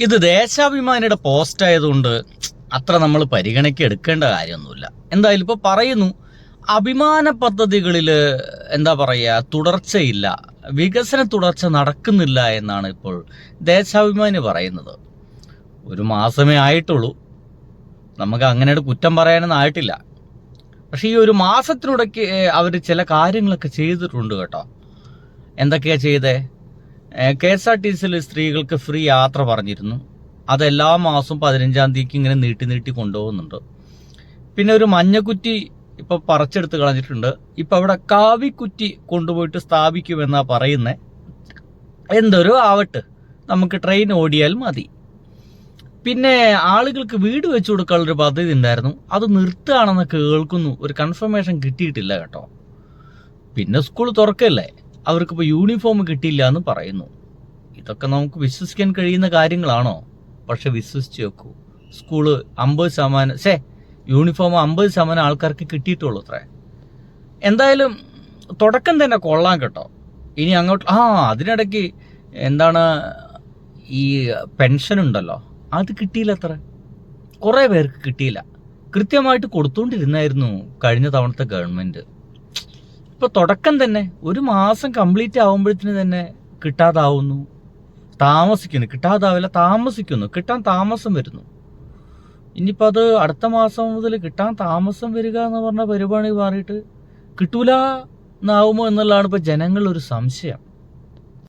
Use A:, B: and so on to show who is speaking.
A: ഇത് ദേശാഭിമാനിയുടെ പോസ്റ്റ് ആയതുകൊണ്ട് അത്ര നമ്മൾ പരിഗണയ്ക്ക് എടുക്കേണ്ട കാര്യമൊന്നുമില്ല. എന്തായാലും ഇപ്പോൾ പറയുന്നു, അഭിമാന പദ്ധതികളിൽ എന്താ പറയുക, തുടർച്ചയില്ല, വികസന തുടർച്ച നടക്കുന്നില്ല എന്നാണ് ഇപ്പോൾ ദേശാഭിമാനി പറയുന്നത്. ഒരു മാസമേ ആയിട്ടുള്ളൂ, നമുക്ക് അങ്ങനെ കുറ്റം പറയാനൊന്നും ആയിട്ടില്ല. പക്ഷേ ഈ ഒരു മാസത്തിനിടയ്ക്ക് അവർ ചില കാര്യങ്ങളൊക്കെ ചെയ്തിട്ടുണ്ട് കേട്ടോ. എന്തൊക്കെയാണ് ചെയ്തേ? KSRTCയിൽ സ്ത്രീകൾക്ക് ഫ്രീ യാത്ര പറഞ്ഞിരുന്നു. അതെല്ലാ മാസവും 15-ാം തീയതിക്ക് ഇങ്ങനെ നീട്ടി കൊണ്ടുപോകുന്നുണ്ട്. പിന്നെ ഒരു മഞ്ഞക്കുറ്റി ഇപ്പോൾ പറിച്ചെടുത്ത് കളഞ്ഞിട്ടുണ്ട്. ഇപ്പം അവിടെ കാവിക്കുറ്റി കൊണ്ടുപോയിട്ട് സ്ഥാപിക്കുമെന്നാ പറയുന്നത്. എന്തൊരു ആവട്ടെ, നമുക്ക് ട്രെയിൻ ഓടിയാൽ മതി. പിന്നെ ആളുകൾക്ക് വീട് വെച്ചു കൊടുക്കാനുള്ളൊരു പദ്ധതി ഉണ്ടായിരുന്നു, അത് നിർത്തുകയാണെന്ന് കേൾക്കുന്നു. ഒരു കൺഫർമേഷൻ കിട്ടിയിട്ടില്ല കേട്ടോ. പിന്നെ സ്കൂൾ തുറക്കല്ലേ, അവർക്കിപ്പോൾ യൂണിഫോം കിട്ടിയില്ല എന്ന് പറയുന്നു. ഇതൊക്കെ നമുക്ക് വിശ്വസിക്കാൻ കഴിയുന്ന കാര്യങ്ങളാണോ? പക്ഷെ വിശ്വസിച്ച് വെക്കൂ, സ്കൂള് 50% യൂണിഫോം 50% ആൾക്കാർക്ക് കിട്ടിയിട്ടുള്ളൂ അത്രേ. എന്തായാലും തുടക്കം തന്നെ കൊള്ളാം കേട്ടോ. ഇനി അങ്ങോട്ട് അതിനിടയ്ക്ക് എന്താണ് ഈ പെൻഷൻ ഉണ്ടല്ലോ, അത് കിട്ടിയില്ല അത്ര. കുറേ പേർക്ക് കിട്ടിയില്ല. കൃത്യമായിട്ട് കൊടുത്തുകൊണ്ടിരുന്നായിരുന്നു കഴിഞ്ഞ തവണത്തെ ഗവൺമെൻറ്. ഇപ്പോൾ തുടക്കം തന്നെ ഒരു മാസം കംപ്ലീറ്റ് ആകുമ്പോഴത്തേന് തന്നെ കിട്ടാതാവുന്നു, താമസിക്കുന്നു. കിട്ടാതാവില്ല, താമസിക്കുന്നു, കിട്ടാൻ താമസം വരുന്നു. ഇനിയിപ്പോൾ അത് അടുത്ത മാസം മുതൽ കിട്ടാൻ താമസം വരിക എന്ന് പറഞ്ഞ പരിപാടി മാറിയിട്ട് കിട്ടൂല എന്നാവുമോ എന്നുള്ളതാണ് ഇപ്പോൾ ജനങ്ങളൊരു സംശയം.